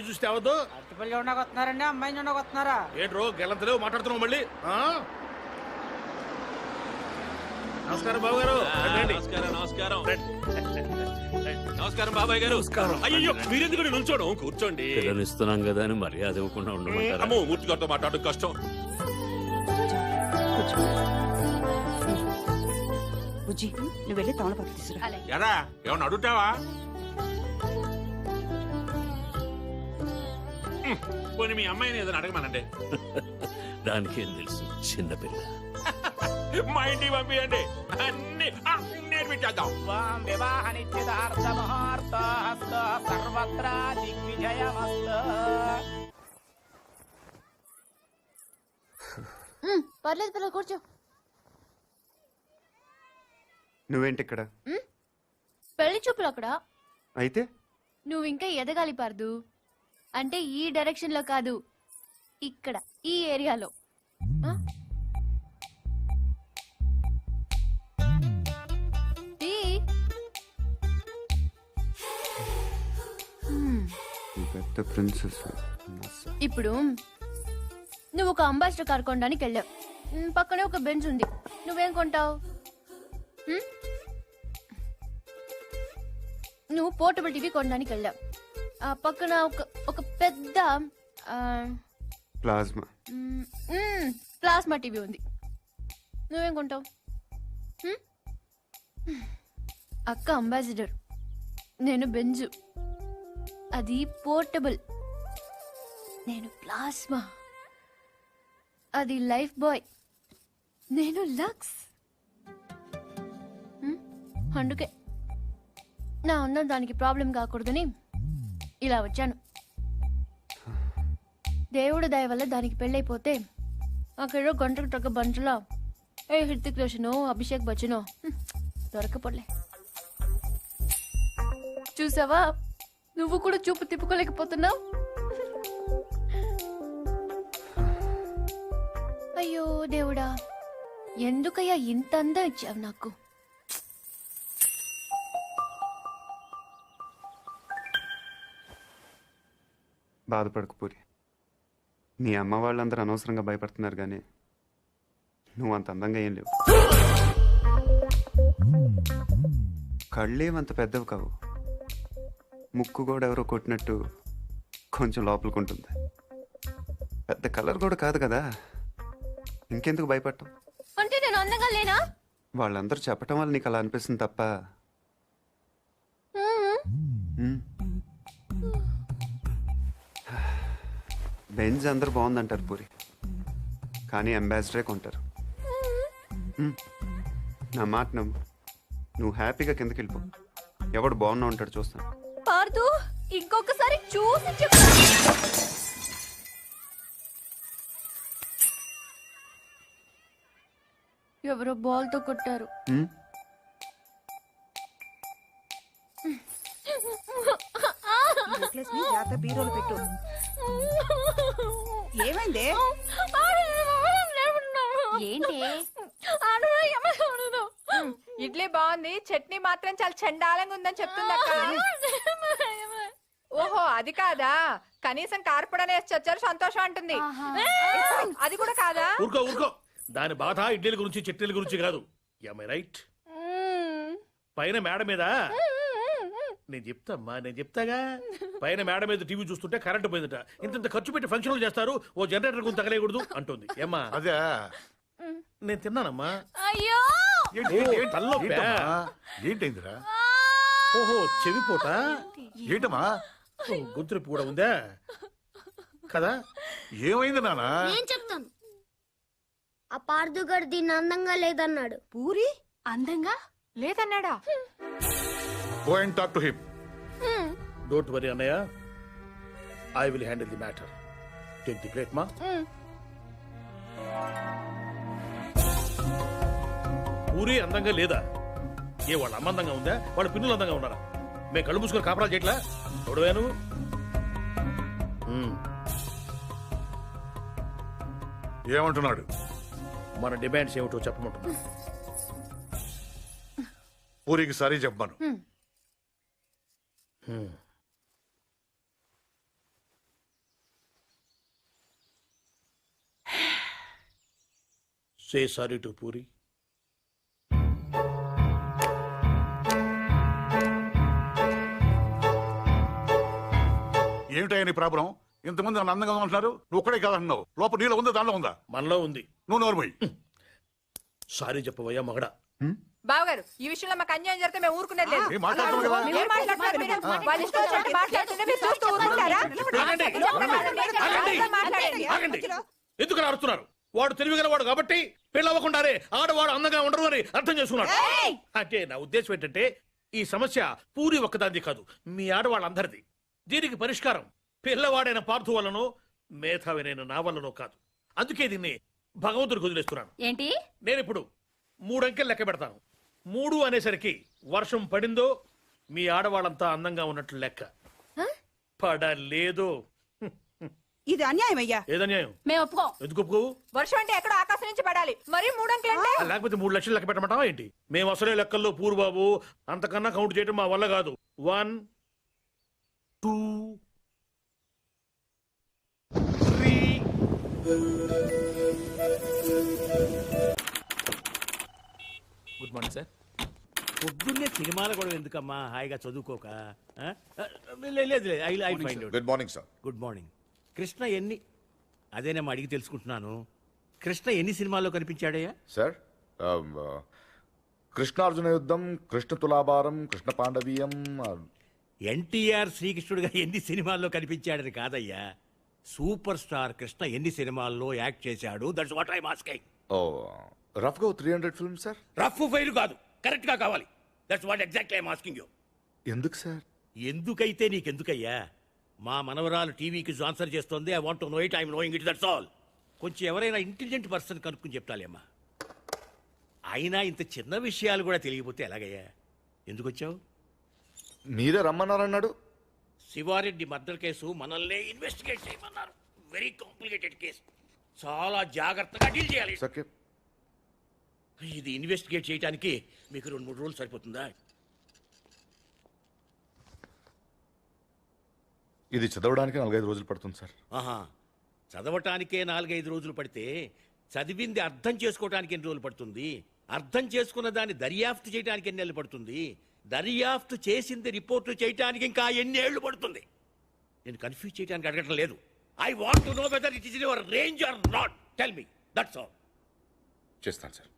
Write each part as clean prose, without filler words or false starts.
చూస్తే అవద్దు. అరటిపల్లి ఉండకు వస్తున్నారండి, అమ్మాయిని ఉండకు వస్తున్నారా? ఏంట్రో గెలంతలేవు మాట్లాడుతున్నావు మళ్ళీ. నమస్కారం బాబు గారు. నమస్కారం బాబాయ్ గారు. అయ్యో మీరెందుకు నిల్చోడం, కూర్చోండి. ఇస్తున్నాం కదా అని మర్యాద ఇవ్వకుండా ఉండమంటారా? అమ్మో మూర్తి గారితో మాట్లాడడం కష్టం. బుజ్జి నువ్వు వెళ్ళి తమలపాకు తీసుకురా. ఎరా ఏమన్నా అడుగుతావా? పోనీ మీ అమ్మాయిని ఏదైనా అడగమనండి. దానికేం తెలుసు, చిన్నపిల్ల. మా ఇంటికి పంపించండి, అన్ని నేర్పించేద్దాం. వివాహ నిశ్చితార్థ ముహూర్తోస్తు సర్వత్రా దిగ్విజయమస్తు. పర్లేదు పిల్లలు కూర్చో. నువ్వేంటి ఇక్కడ? పెళ్లి చూపులు అక్కడ. అయితే నువ్వు ఇంకా ఎదగాలి పార్దు. అంటే ఈ డైరెక్షన్ లో కాదు, ఇక్కడ ఈ ఏరియాలో. పెద్ద ప్రిన్సెస్. ఇప్పుడు నువ్వు ఒక అంబాసిడర్ కార్ కొనడానికి వెళ్ళావు. పక్కనే ఒక బెంచ్ ఉంది, నువ్వేం కొంటావు? నువ్వు పోర్టబుల్ టీవీ కొనడానికి వెళ్ళావు. ఆ పక్కన ఒక పెద్ద ప్లాస్మా టీవీ ఉంది, నువ్వేం కొంటావు? అక్క అంబాసిడర్, నేను బెంజు, అది పోర్టబుల్. నేను ప్లాస్మా, అది లైఫ్ బాయ్. నేను లక్స్. అందుకే నా ఉన్న దానికి ప్రాబ్లం కాకూడదని ఇలా వచ్చాను. దేవుడు దయ వల్ల దానికి పెళ్ళైపోతే అక్కడ గంటకు తగ్గ బంటలో ఏ హృతిక్ రోషనో అభిషేక్ బచ్చనో దొరకపోలే. చూసావా, నువ్వు కూడా చూపు తిప్పుకోలేకపోతున్నావు. అయ్యో దేవుడా, ఎందుకయ్యా ఇంత అందం ఇచ్చావు నాకు? బాధపడకు పూరి. నీ అమ్మ వాళ్ళందరూ అనవసరంగా భయపడుతున్నారు, కానీ నువ్వు అంత అందంగా ఏం లేవు. కళ్ళేమంత పెద్దవి కావు, ముక్కు కూడా ఎవరో కొట్టినట్టు కొంచెం లోపలికి పెద్ద కలర్ కూడా కాదు కదా, ఇంకెందుకు భయపడటం? అంటే నేను అందంగా లేనా? వాళ్ళందరూ చెప్పటం వల్ల నీకు అలా అనిపిస్తుంది తప్ప. బెంజ్ అందరు బాగుందంటారు పూరి, కానీ అంబాసిడరే కొంటారు. నా మాట నమ్ము, నువ్వు హ్యాపీగా కిందకి వెళ్ళిపో. ఎవడు బాగున్నా ఉంటాడు, చూస్తాను. పార్దు, ఇంకొకసారి చూసి చెప్పు. ఎవరో బాల్ తో కొట్టారు. బీరోలు పెట్టు. ఏమైంది? ఏంటి? ఇడ్లీ బాగుంది, చట్నీ మాత్రం చాలా చండాలంగా ఉందని చెప్తుందక్క. ఓహో అది కాదా, కనీసం కార్పొడనే వేసి వచ్చారు సంతోషం అంటుంది. అది కూడా కాదా? ఊరుకో ఊరుకో, దాని బాధ ఇడ్లీల గురించి చట్నీల గురించి కాదు. రైట్? పైన మేడ మీద నేను చెప్తామ్మా, నేను చెప్తాగా. పైన మేడ మీద టీవీ చూస్తుంటే కరెంట్ పోయిందట. ఇంత ఖర్చు పెట్టి ఫంక్షన్లు చేస్తారు, ఓ జనరేటర్ గురించి తగలేయకూడదు అంటుంది. ఏమ్మా? అదే నేను తిన్నానమ్మా. అయ్యో ఏంటైందిరా? ఓహో చెవిపోట. ఏంటమ్మా? గొంతునొప్పి కూడా ఉందా కదా? ఏమైంది నానా? నేను చెప్తాను. ఆ పార్దుగాడు దీన్ని అందంగా లేదన్నాడు. పూరి అందంగా లేదన్నాడా? Go and talk to him. Don't worry, Annaya. I will handle the matter. Take the plate, ma. Puri అందంగా లేదా? ఏ వాళ్ళ అమ్మ అందంగా ఉందా? వాళ్ళ పిన్నులు అందంగా ఉన్నారా? మేము కళ్ళు మూసుకొని కాపరాలు చేయట్లా? చూడవే నువ్వు. ఏమంటున్నాడు? మన డిమాండ్స్ ఏమిటో చెప్పమంటున్నా. పూరికి సారీ చెప్పాను. Say sorry to puri. ఏమిటయ్యా నీ ప్రాబ్లం? ఇంతమంది నన్ను అందంగా ఉంటున్నారు, నువ్వు ఒక్కడే కాదంటున్నావు. లోపల నీలో ఉందా, దానిలో ఉందా? మనలో ఉంది. నువ్వు నోరుమోయ్. సారీ చెప్పవయ్యా మగడా. బావగారు, ఈ విషయంలో మాకు అన్యాయం జరిగితే మేము ఊరుకునేది లేదు. ఏం మాట్లాడుతున్నావు కదా? ఏం మాట్లాడుతున్నారు మీరు? వాళ్ళ ఇష్టం వచ్చినట్టు మాట్లాడుతుంటే మీరు చూస్తూ ఊరుకుంటారా? ఆగండి, ఆగండి, ఆగండి. ఎందుకు అరుస్తున్నారు? వాడు తెలివిగలవాడు కాబట్టి పెళ్ళవ్వకుండానే ఆడవాడు అందంగా ఉండరు అని అర్థం చేసుకున్నాడు. అంటే నా ఉద్దేశం ఏంటంటే ఈ సమస్య పూరి ఒక్కదాంది కాదు, మీ ఆడవాళ్ళందరిది. దీనికి పరిష్కారం పిల్లవాడైన పార్థు వల్లనో మేధావినైన నా వల్లనో కాదు. అందుకే దీన్ని భగవంతుడికి వదిలేస్తున్నాను. ఏంటి? నేను ఇప్పుడు 3 అంకెలు లెక్క పెడతాను. 3 అనేసరికి వర్షం పడిందో మీ ఆడవాళ్ళంతా అందంగా ఉన్నట్లు లెక్క. పడలేదు. ఇది అన్యాయం అయ్యా. ఏదన్యాయం? మేము ఒప్పుకో. ఎందుకు ఒప్పుకోవు? వర్షం అంటే ఎక్కడో ఆకాశం నుంచి పడాలి, మరి 3 అంకెలు అంటే లేకపోతే 3 లక్షలు లెక్క పెట్టమంటావా ఏంటి? మేము అసలే లెక్కల్లో పూర్వబాబు, అంతకన్నా కౌంట్ చేయడం మా వల్ల కాదు. 1 2 3. Good morning sir. పొద్దున్నే సినిమాలు కూడా ఎందుకమ్మా, హాయిగా చదువుకోక? ఆ? లేదు I find out. Good morning sir. Good morning. Krishna ఎన్ని, అదేనేమో అడిగి తెలుసుకుంటున్నాను. కృష్ణ ఎన్ని సినిమాల్లో కనిపించాడయ్యా? సార్, కృష్ణార్జున యుద్ధం, కృష్ణ తులాభారం, కృష్ణ పాండవీయం. ఎన్టీఆర్ శ్రీకృష్ణుడిగా ఎన్ని సినిమాల్లో కనిపించాడని కాదయ్యా, సూపర్ స్టార్ కృష్ణ ఎన్ని సినిమాల్లో యాక్ట్ చేశాడు. That's what I asking. ఓ, రఫ్ గా 300 ఫిల్మ్ సార్. రఫ్ ఫైల్ కాదు, కరెక్ట్ గా కావాలి. That's what exactly I asking you. ఎందుకు సార్? ఎందుకైతే నీకెందుకయ్యా? మా మనవరాలు టీవీకి ఆన్సర్ చేస్తుంది. I want to know it, I am knowing it, that's all. కొంచెం ఎవరైనా ఇంటెలిజెంట్ పర్సన్ కనుక్కుని చెప్తాలేమ్మా. అయినా ఇంత చిన్న విషయాలు కూడా తెలియకపోతే ఎలాగయ్యా? ఎందుకు వచ్చావు? మీరే రమ్మన్నారన్నాడు. శివారెడ్డి మర్డర్ కేసు మనల్నే ఇన్వెస్టిగేట్ చేయమన్నారు. వెరీ కాంప్లికేటెడ్ కేసు, చాలా జాగ్రత్తగా డీల్ చేయాలి. సత్యం, ఇది ఇన్వెస్టిగేట్ చేయడానికి మీకు 2-3 రోజులు సరిపోతుందా? ఇది చదవడానికి 4-5 రోజులు పడుతుంది సార్. ఆహా, చదవటానికే 4-5 రోజులు పడితే చదివింది అర్థం చేసుకోవటానికి ఎన్ని రోజులు పడుతుంది? అర్థం చేసుకున్న దాన్ని దర్యాప్తు చేయడానికి ఎన్ని నెలలు పడుతుంది? దర్యాప్తు చేసింది రిపోర్ట్లు చేయడానికి ఇంకా ఎన్ని ఏళ్లు పడుతుంది? నేను కన్ఫ్యూజ్ చేయడానికి అడగటం లేదు. I want to know whether it is in your range or not. Tell me, that's all. చేస్తాను సార్.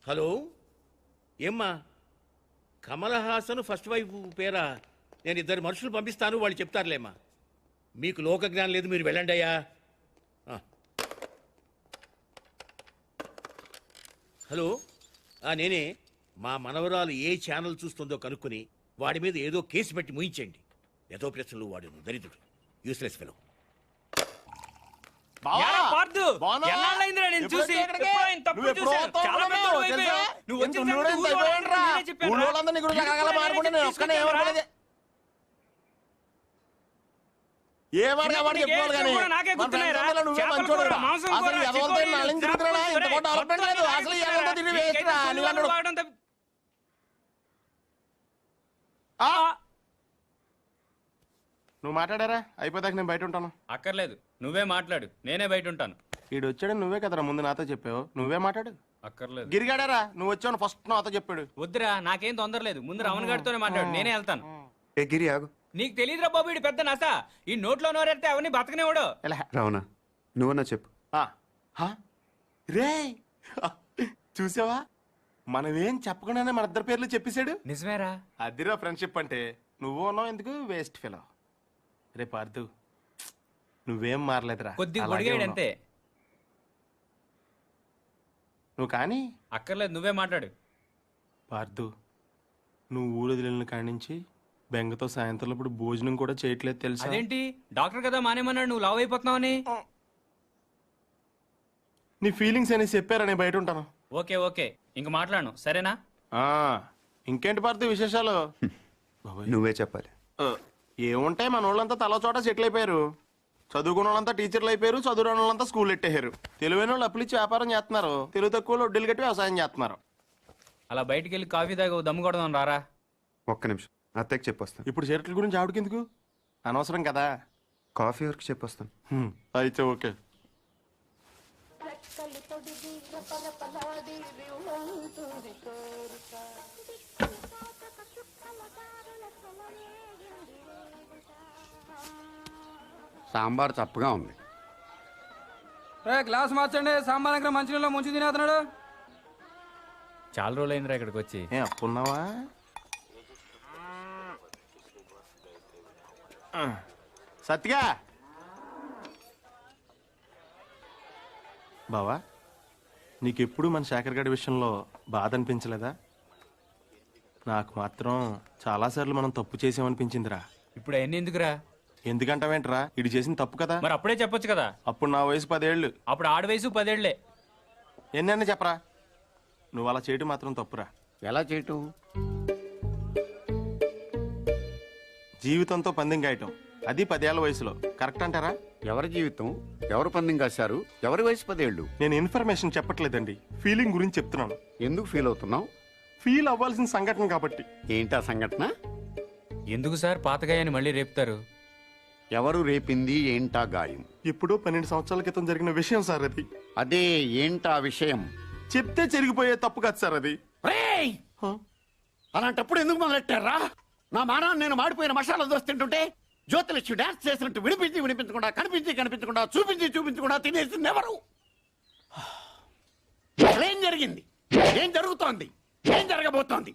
హలో, ఏమ్మా? కమల్ హాసన్ ఫస్ట్ వైఫ్ పేరా? నేను 2 మనుషులు పంపిస్తాను, వాళ్ళు చెప్తారులేమ్మా. మీకు లోక జ్ఞానం లేదు, మీరు వెళ్ళండి అయ్యా. హలో, నేనే. మా మనవరాలు ఏ ఛానల్ చూస్తుందో కనుక్కొని వాడి మీద ఏదో కేసు పెట్టి ముయించండి. ఏదో ప్రశ్నలు వాడు దరిద్రుడు, యూస్లెస్ ఫెలో. నువ్వు మాట్లాడారా? అయిపోదాక నేను బయట ఉంటాను. అక్కర్లేదు, నువ్వే మాట్లాడు, నేనే బయట ఉంటాను. ఈడు వచ్చాడు, నువ్వే కదరా ముందు నాతో చెప్పావు. నువ్వే మాట్లాడు. అక్కర్లేదు. గిరిగాడారా? నువ్వు వచ్చావు ఫస్ట్ నాతో చెప్పాడు. వద్దురా, నాకేం తొందర లేదు. ముందు రమణ గారితోనే మాట్లాడు, నేనే వెళ్తాను. ఏ గిరి ఆగు. నీకు తెలియదురా బాబు, ఇడు పెద్ద నస. ఈ నోట్లో నోరెడితే అవన్నీ బతకనేవాడు. రావనా, నువ్వన్నా చెప్పు. రే, చూసావా? మనమేం చెప్పకుండానే మన 2 పేర్లు చెప్పేశాడు. నిజమేరా? అదిరా ఫ్రెండ్షిప్ అంటే. నువ్వు ఉన్నావు ఎందుకు వేస్ట్ ఫెలో. రే పార్థు, నువ్వేం మారలేదురా, కొద్దిగా అలాగే పొడిగాడు ఉన్నావు. అంతే. నువ్వు కానీ అక్కర్లేదు, నువ్వే మాట్లాడు. పార్థు, నువ్వు ఊరు వదిలిన కాడి నుంచి బెంగతో సాయంత్రం ఇప్పుడు భోజనం కూడా చేయట్లేదు తెలుసా? అదేంటి, డాక్టర్ కదా మానేమన్నాడు, నువ్వు లావ్ అయిపోతున్నావని. నీ ఫీలింగ్స్ అని చెప్పారా? నేను బయట ఉంటాను. ఓకే ఓకే, ఇంక మాట్లాడను, సరేనా? ఇంకేంటి పార్థు విశేషాలు? నువ్వే చెప్పాలి. ఏముంటాయి, మన వాళ్ళంతా తల చోట సెటిల్ అయిపోయారు. చదువుకున్న వాళ్ళంతా టీచర్లు అయిపోయారు, చదువురాని వాళ్ళంతా స్కూల్ ఎట్టేశారు. తెలివైన వాళ్ళు అప్పులు ఇచ్చి వ్యాపారం చేస్తున్నారు, తెలుగు తక్కువ వడ్డీలు కట్టి వ్యవసాయం చేస్తున్నారు. అలా బయటికి వెళ్ళి కాఫీ తాగి దమ్ము కొడదాం రారా. ఒక్క నిమిషం, అత్తయ్యకి చెప్పొస్తాను. ఇప్పుడు చీరట్ల గురించి ఆవిడకెందుకు? అనవసరం కదా. కాఫీ వరకు చెప్పొస్తాను. అయితే ఓకే. సాంబార్ చప్పగా ఉంది. గ్లాస్ మార్చండి. సాంబార్ దగ్గర మంచినీళ్ళు ముంచి తినేస్తున్నాడు. చాలా రోజులైందిరా ఇక్కడికి వచ్చి. అప్పున్నావా? సత్తిగా బావా, నీకెప్పుడు మన శేఖర్ గడి విషయంలో బాధ అనిపించలేదా? నాకు మాత్రం చాలాసార్లు మనం తప్పు చేసామనిపించిందిరా. ఇప్పుడు అవన్నీ ఎందుకురా? ఎందుకంటావేంట్రా, ఇటు చేసిన తప్పు కదా. మరి అప్పుడే చెప్పొచ్చు కదా. అప్పుడు నా వయసు 10 ఏళ్ళు. అప్పుడు ఆడ వయసు 10 ఏళ్లే. ఎన్నైనా చెప్పరా, నువ్వు అలా చేయటం మాత్రం తప్పురా. ఎలా చేయటం? జీవితంతో పందెం గాయటం, అది 10 ఏళ్ల వయసులో. కరెక్ట్ అంటారా? ఎవరి జీవితం, ఎవరు పందెం కాశారు, ఎవరి వయసు 10 ఏళ్ళు? నేను ఇన్ఫర్మేషన్ చెప్పట్లేదండి, ఫీలింగ్ గురించి చెప్తున్నాను. ఎందుకు ఫీల్ అవుతున్నావు? ఫీల్ అవ్వాల్సిన సంఘటన కాబట్టి. ఏంటా సంఘటన? ఎందుకు సార్ పాతగాయని మళ్ళీ రేపుతారు? ఎవరు రేపింది, ఏంటా గాయం? ఎప్పుడో 12 సంవత్సరాల క్రితం జరిగిన విషయం సార్ అది. అదే ఏంటా విషయం? చెప్తే జరిగిపోయే తప్పు కాదు సార్ అది. అలాంటప్పుడు ఎందుకు మొదలెట్టారా? నా మానాన్ని నేను మాడిపోయిన మసాలా దోశ తింటుంటే జ్యోతిలక్ష్మి డాన్స్ చేసినట్టు వినిపించకుండా కనిపించకుండా చూపించకుండా తినేసింది ఎవరు? ఏం జరిగింది, ఏం జరుగుతోంది, ఏం జరగబోతోంది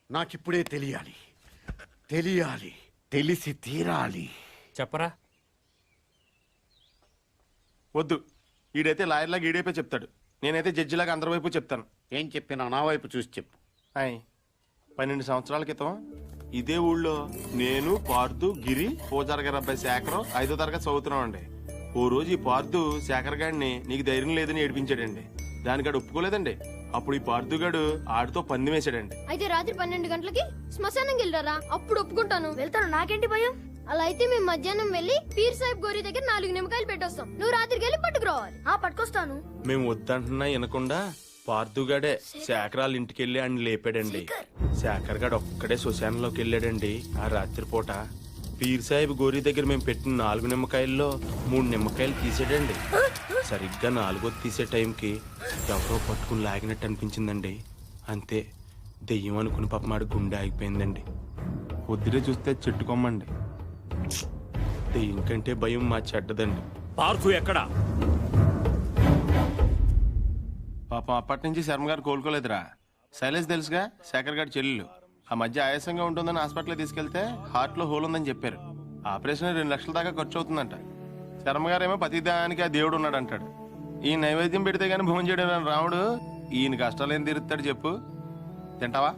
నాకిప్పుడే తెలియాలి. తెలిసి తీరాలి. చెప్పరా. వద్దు, ఈడైతే లాయర్లాగా ఈడైపోయి చెప్తాడు, నేనైతే జడ్జిలాగా అందరి వైపు చెప్తాను. ఏం చెప్పినా నా వైపు చూసి చెప్పు. 12 సంవత్సరాల క్రితం ఇదే ఊళ్ళో నేను, పార్థు, గిరి, పూజారి గారి అబ్బాయి శేఖరం 5వ తరగతి చదువుతున్నాం అండి. ఓ రోజు ఈ పార్థు శేఖర్ గాడిని నీకు ధైర్యం లేదని ఏడిపించాడండి. దానికాడు ఒప్పుకోలేదండి. అప్పుడు ఈ పార్థు గాడు ఆడితో పందెం వేసాడండి. అయితే రాత్రి 12 గంటలకి శ్మశానం వెళ్ళారా? అప్పుడు ఒప్పుకుంటాను. వెళ్తాను, నాకేంటి భయం. అలా అయితే మేము మధ్యాహ్నం వెళ్ళి పీర్ సాహిబ్ గోరీ దగ్గర 4 నిమ్మకాయలు పెట్టొస్తాం. నువ్వు రాత్రికి వెళ్ళి పట్టుకురావాలి. పట్టుకొస్తాను. మేము వద్దంటున్నా వినకుండా పార్థుగాడే శేఖరాల ఇంటికి వెళ్ళి ఆయన లేపాడండి. శేఖర్ గాడు ఒక్కడే శ్మశానంలోకి వెళ్ళాడండి. ఆ రాత్రిపూట పీర్ సాహిబ్ గోరీ దగ్గర మేము పెట్టిన 4 నిమ్మకాయల్లో 3 నిమ్మకాయలు తీసాడండి. సరిగ్గా 4వ తీసే టైంకి ఎవరో పట్టుకుని లాగినట్టు అనిపించిందండి. అంతే, దెయ్యం అనుకుని పాపమాడి గుండె ఆగిపోయిందండి. పొద్దునే చూస్తే చెట్టుకోమండి. దెయ్యం కంటే భయం మా చెడ్డదండి. పార్థు ఎక్కడా? పాపం అప్పటి నుంచి శర్మ గారు కోలుకోలేదురా. శైలేష్ తెలుసుగా, శేఖర్ గారి చెల్లెలు. ఆ మధ్య ఆయాసంగా ఉంటుందని హాస్పిటల్ తీసుకెళ్తే హార్ట్ లో హోల్ ఉందని చెప్పారు. ఆపరేషన్ 2 లక్షల దాకా ఖర్చు అవుతుందంట. శర్మ గారేమో ప్రతిదానికి ఆ దేవుడు ఉన్నాడు అంటాడు. ఈ నైవేద్యం పెడితే గానీ భోజనం చేయడం రాముడు ఈయన కష్టాలు ఏం తీరుతాడు చెప్పు? తింటావా?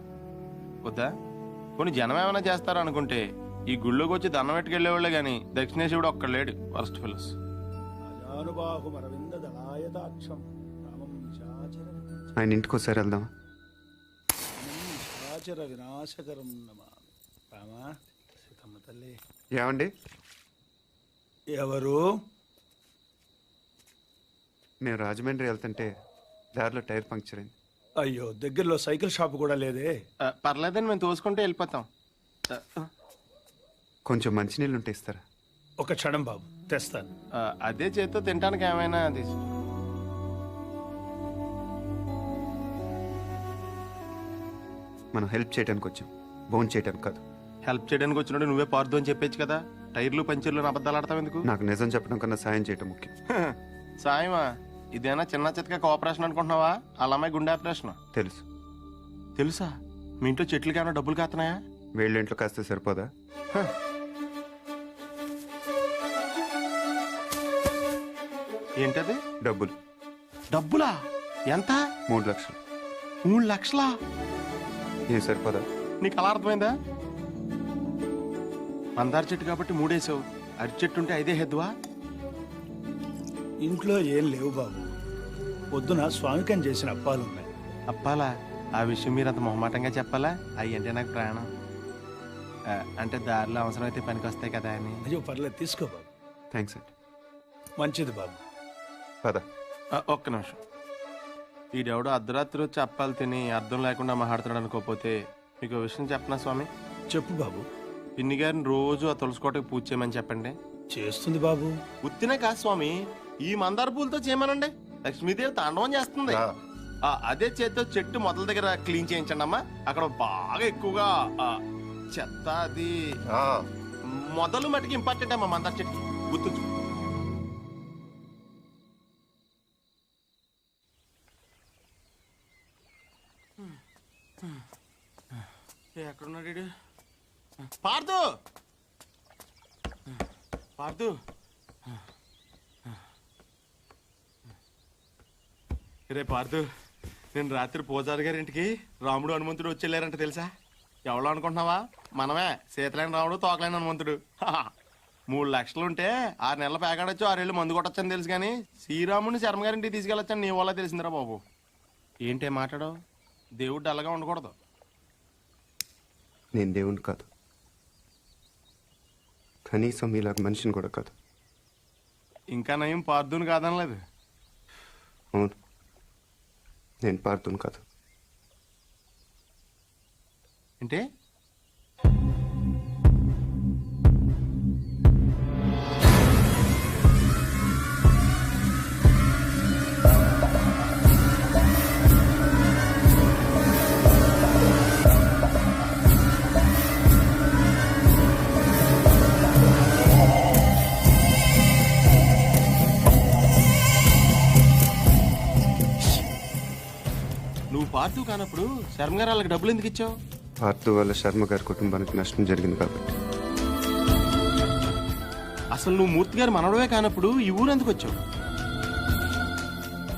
వద్దా? కొన్ని జనం ఏమైనా చేస్తారా అనుకుంటే ఈ గుళ్ళోకి వచ్చి దండం పెట్టుకెళ్లేవాళ్లే గాని దక్షిణేశ్వరుడు ఒక్కడు లేడు. Worst fellows. ఆయన ఇంటికి ఒకసారి వెళ్దాం. ఏమండి? ఎవరు? మేము రాజమండ్రి వెళ్తుంటే దారిలో టైర్ పంక్చర్ అయింది. అయ్యో, దగ్గరలో సైకిల్ షాప్ కూడా లేదే? పర్లేదని మేము తోసుకుంటే వెళ్ళిపోతాం. కొంచెం మంచినీళ్ళు ఉంటే ఇస్తారా? ఒక క్షణం బాబు, తెస్తాను. అదే చేత్తో తినడానికి ఏమైనా తీసు. మనం హెల్ప్ చేయడానికి వచ్చాం, భోజనం చేయడానికి కాదు. హెల్ప్ చేయడానికి వచ్చినట్టు నువ్వే పార్దు అని చెప్పేచ్చు కదా. టైర్లు పంచర్లు అబద్ధాలు ఆడతావు ఎందుకు? నాకు నిజం చెప్పడం కన్నా సాయం చేయటం ముఖ్యం. సాయమా? ఇదేనా చిన్న చితక కోఆపరేషన్ అనుకుంటున్నావా? అలాగే గుండె ఆపరేషన్. తెలుసు. తెలుసా? మీ ఇంట్లో చెట్లకి ఏమైనా డబ్బులు కాస్తున్నాయా? వీళ్ళ ఇంట్లో కాస్తే సరిపోదా? ఏంటది? డబ్బులు. డబ్బులా? ఎంత? 3 లక్షలు. 3 లక్షలా? ఏం సరిపోదా? నీకు అలా అర్థమైందా? మందార చెట్టు కాబట్టి 3 వేసావు, అరటి చెట్టు ఉంటే 5 హెద్దువా? ఇంట్లో ఏం లేవు బాబు. పొద్దున స్వామికం చేసిన అప్పాలున్నాయి. అప్పాలా? ఆ విషయం మీరు అంత మొహమాటంగా చెప్పాలా? అవి అంటే నాకు ప్రాణం. అంటే దారిలో అవసరం అయితే పనికి వస్తాయి కదా అని. అయ్యో పర్లేదు, తీసుకో బాబు. థ్యాంక్స్ అండి. మంచిది బాబు. పద. ఒక్క నిమిషం. ఈడెవడో అర్ధరాత్రి వచ్చి అప్పాలు తిని అర్థం లేకుండా మాట్లాడుతున్నాడు అనుకోపోతే మీకు విషయం చెప్పనా స్వామి? చెప్పు బాబు. పిన్ని గారిని రోజు ఆ తులసి కోటకి పూజ చేయమని చెప్పండి. చేస్తుంది బాబు. ఉత్తినే కాదు స్వామి, ఈ మందార పూలతో చేయమనండి. లక్ష్మీదేవి తాండవం చేస్తుంది. అదే చేత్తో చెట్టు మొదల దగ్గర క్లీన్ చేయించండి అమ్మా. అక్కడ బాగా ఎక్కువగా చెత్త అది మొదలు మటుకు ఇంపార్టెంట్ అమ్మా. మందార చెట్టుకి గుర్తుంచు. ఎక్కడున్నాడు పార్దు? పార్దు రే పార్దు, నేను రాత్రి పూజారి గారి ఇంటికి రాముడు హనుమంతుడు వచ్చేళ్ళారంట తెలుసా? ఎవడో అనుకుంటున్నావా? మనమే, సీతలేని రాముడు తోకలేని హనుమంతుడు. 3 లక్షలుంటే 6 నెలల పేకాడొచ్చు, 6 ఏళ్ళు మందు కొట్టొచ్చని తెలుసు, కానీ శ్రీరాముడిని శర్మ గారింటికి తీసుకెళ్ళొచ్చని నీ వల్ల తెలిసిందిరా బాబు. ఏంటే మాట్లాడవు? దేవుడు డల్లగా ఉండకూడదు. నేను దేవుణ్ణి కాదు, కనీసం మీలాగా మనిషిని కూడా కాదు. ఇంకా నయం పార్దుని కాదనలేదు. అవును, నేను పార్థుని కాదు. అంటే నువ్వు పార్థు కానప్పుడు శర్మ గారు వాళ్ళకి డబ్బులు ఎందుకు ఇచ్చావు? పార్థు వల్ల శర్మ గారి కుటుంబానికి నష్టం జరిగింది కాబట్టి. అసలు నువ్వు మూర్తి గారు మనవడమే కానప్పుడు ఈ ఊరు ఎందుకు వచ్చావు?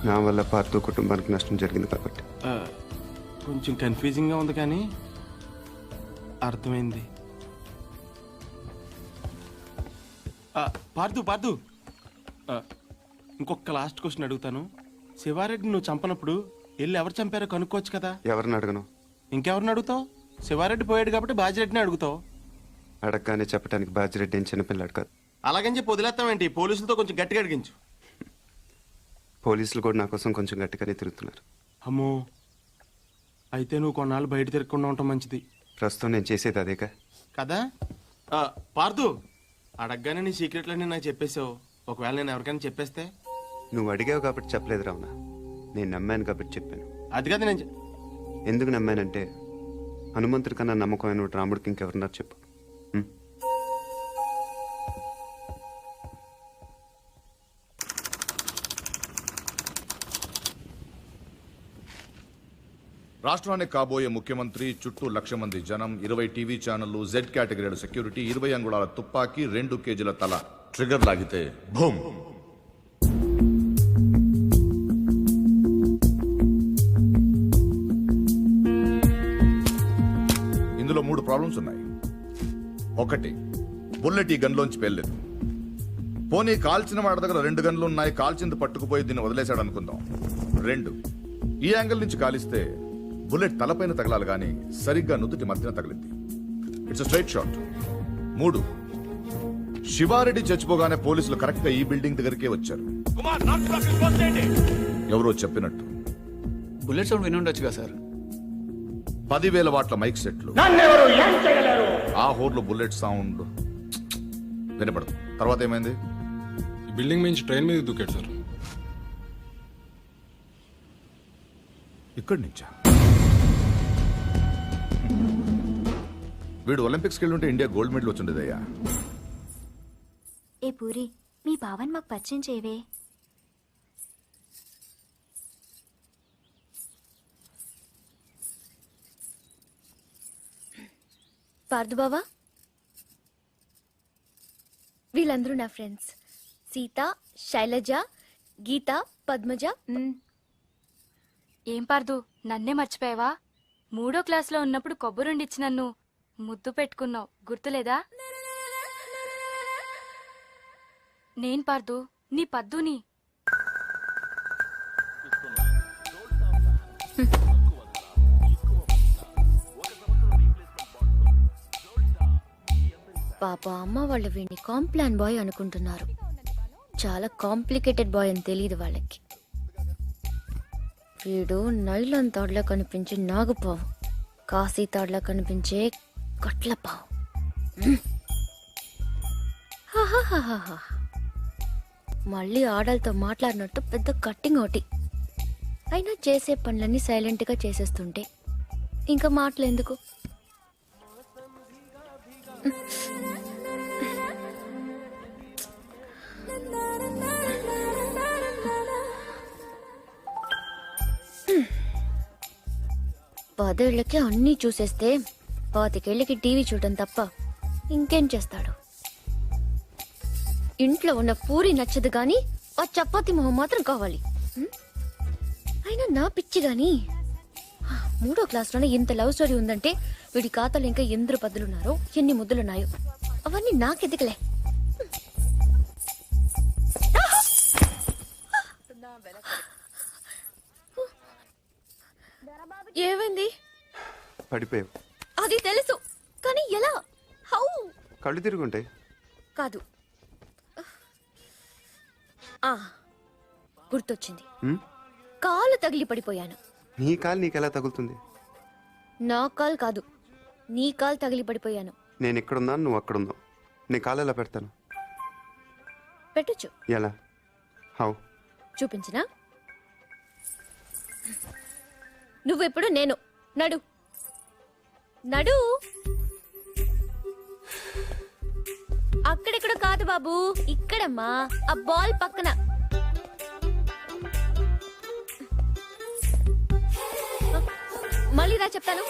నా వల్ల పార్థు కుటుంబానికి నష్టం జరిగింది కాబట్టి. కొంచెం కన్ఫ్యూజింగ్ గా ఉంది కానీ అర్థమైంది. పార్థు పార్థు, ఇంకొక లాస్ట్ క్వశ్చన్ అడుగుతాను. శివారెడ్డి నువ్వు చంపనప్పుడు వెళ్ళి ఎవరు చంపారో కనుక్కోవచ్చు కదా? ఎవరిని అడగను. ఇంకెవరిని అడుగుతావు? శివారెడ్డి పోయాడు కాబట్టి బాజిరెడ్డిని అడుగుతావు. అడగగానే చెప్పడానికి బాజిరెడ్డి ఏం చిన్నపిల్లాడు కాదు. అలాగని చెప్పి వదిలేస్తావేంటి? పోలీసులతో కొంచెం గట్టిగా అడిగించు. పోలీసులు కూడా నా కోసం కొంచెం గట్టిగానే తిరుగుతున్నారు. అమ్మో, అయితే నువ్వు కొన్నాళ్ళు బయట తిరగకుండా ఉండటం మంచిది. ప్రస్తుతం నేను చేసేది అదేగా కదా. పార్థు, అడగగానే నీ సీక్రెట్లన్నీ నాకు చెప్పేసావు. ఒకవేళ నేను ఎవరికైనా చెప్పేస్తే? నువ్వు అడిగావు కాబట్టి చెప్పలేదు రావునా, నేను నమ్మాను కాబట్టి చెప్పాను. అది కదా నేను ఎందుకు నమ్మానంటే హనుమంతుడి కన్నా నమ్మకమైన రాముడికి ఇంకెవరున్నారు చెప్పు. రాష్ట్రానికి కాబోయే ముఖ్యమంత్రి, చుట్టూ 1,00,000 మంది జనం, 20 టీవీ ఛానళ్లు, జెడ్ కేటగిరీల సెక్యూరిటీ, 20 అంగుళాల తుపాకీ, 2 కేజీల తల. ట్రిగర్ లాగితే భూమ్. ఇందులో 3 ప్రాబ్లమ్స్ ఉన్నాయి. 1, బుల్లెట్ ఈ గన్లోంచి పేర్లేదు. పోనీ కాల్చిన వాడి దగ్గర 2 గన్లు ఉన్నాయి, కాల్చింది పట్టుకుపోయి దీన్ని వదిలేశాడు అనుకుందాం. 2, ఈ యాంగిల్ నుంచి కాలిస్తే బుల్లెట్ తలపైన తగలాలి గాని సరిగ్గా నుదుటి మధ్యన తగిలింది. It's straight shot. 3, శివారెడ్డి చచ్చిపోగానే పోలీసులు కరెక్ట్ గా ఈ బిల్డింగ్ దగ్గరికే వచ్చారు. ఎవరో చెప్పినట్టు బుల్లెట్ సౌండ్ వినుండొచ్చుగా సార్. 10,000 వాట్ల మైక్ సెట్లు, ఆ హోర్లో బుల్లెట్ సౌండ్ వినపడదు. తర్వాత ఏమైంది? బిల్డింగ్ నుంచి ట్రైన్ మీద దూకాడు సార్. ఇక్కడి నుంచా? వీడు ఒలింపిక్స్కి వెళ్ళుంటే ఇండియా గోల్డ్ మెడల్ వచ్చిండేదయ్యా. ఏ పూరి, మీ బావన్ మాకు పరిచయం చేయవే. పార్దు బావా, వీళ్ళందరూ నా ఫ్రెండ్స్. సీత, శైలజ, గీత, పద్మజ. ఏం పార్దు, నన్నే మర్చిపోయావా? 3వ క్లాస్లో ఉన్నప్పుడు కొబ్బరుండిచ్చి నన్ను ముద్దు పెట్టుకున్నావు, గుర్తులేదా? నేను పార్దు, నీ పద్దుని. పాప అమ్మ వాళ్ళు వీడిని కాంప్లాన్ బాయ్ అనుకుంటున్నారు. చాలా కాంప్లికేటెడ్ బాయ్ అని తెలియదు వాళ్ళకి. వీడు నైలాన్ తాడులా కనిపించే నాగుపావు, కాశీ తాడులా కనిపించే కట్లపావు. హాహాహాహా. మళ్ళీ ఆడలతో మాట్లాడినట్టు పెద్ద కట్టింగ్ ఒకటి. అయినా చేసే పనులన్నీ సైలెంట్ గా చేసేస్తుంటే ఇంకా మాటలు ఎందుకు? పదేళ్లకి అన్నీ చూసేస్తే 25 ఏళ్ళకి టీవీ చూడటం తప్ప ఇంకేం చేస్తాడు? ఇంట్లో ఉన్న పూరి నచ్చదు గాని ఆ చపాతి మొహం మాత్రం కావాలి. అయినా నా పిచ్చి గాని 3వ క్లాస్లోనే ఇంత లవ్ స్టోరీ ఉందంటే వీడి ఖాతాలో ఇంకా ఎందరు పద్దులున్నారో ఎన్ని ముద్దులున్నాయో అవన్నీ నాకెదికలే. ఏమైంది? పడిపోయావు. అది తెలుసు కానీ ఎలా? హౌ? కళ్ళు తిరుగుంటాయి. కాదు, గుర్తొచ్చింది. కాలు తగిలి పడిపోయాను. నీ కాలు నీకెలా తగులుతుంది? నా కాలు కాదు, నీ కాలు తగిలి పడిపోయాను. నేను ఎక్కడున్నాను, నువ్వు అక్కడున్నావు. నీ కాలు ఎలా పెడతాను? పెట్టొచ్చు. ఎలా? హౌ? చూపించినా? నువ్వెప్పుడు నేను. నడు నడు. అక్కడెక్కడ కాదు బాబు, ఇక్కడమ్మా, ఆ బాల్ పక్కన. మళ్ళీ రా చెప్తాను.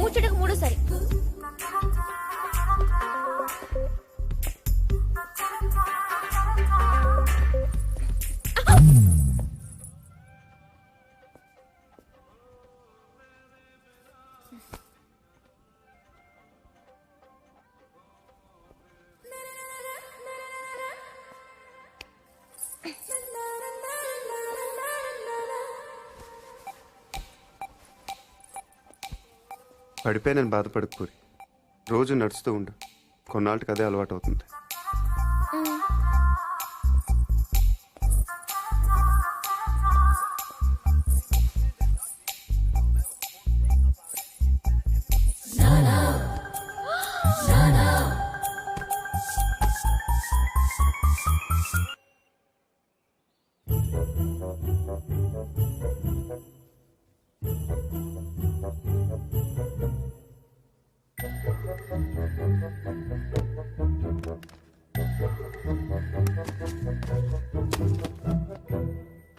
ముచ్చటకు 3సారి. పడిపోయానని బాధపడకు పూరి. రోజు నడుస్తూ ఉండు, కొన్నాళ్ళకి అదే అలవాటు అవుతుంది.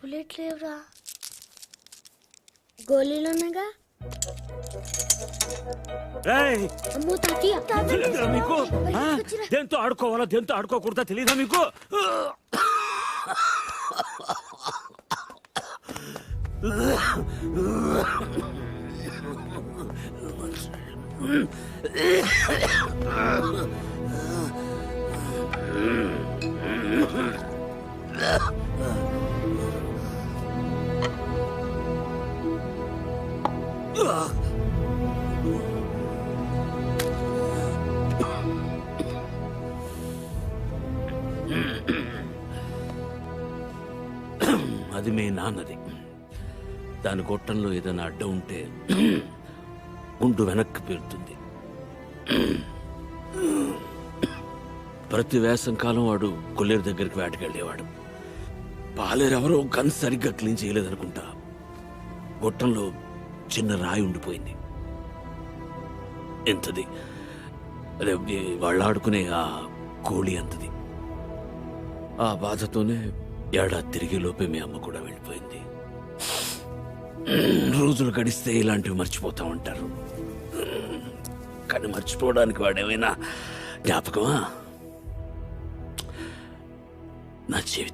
బుల్లెట్ లేవురా. గోళీలున్నాగా. అమ్మో తాతయ్య, మీకు దేంతో ఆడుకోవాలా దేంతో ఆడుకోకూడదా తెలీదా మీకు? అది మీ నాన్నది. దాని గొట్టంలో ఏదైనా అడ్డం ఉంటే గుండు వెనక్కి పేరుతుంది. ప్రతి వేసంకాలం వాడు కొల్లేరు దగ్గరికి వేటకెళ్ళేవాడు. పాలేరెవరో గన్ సరిగ్గా క్లీన్ చేయలేదనుకుంటా. గొట్టంలో చిన్న రాయి ఉండిపోయింది. ఎంతది, అదే వాళ్ళు ఆడుకునే ఆ కోళి అంతది. ఆ బాధతోనే ఏడాది తిరిగే లోపే మీ అమ్మ కూడా వెళ్ళిపోయింది. రోజులు గడిస్తే ఇలాంటివి మర్చిపోతా ఉంటారు, కానీ మర్చిపోవడానికి వాడేమైనా జ్ఞాపకమా? నా జీవితం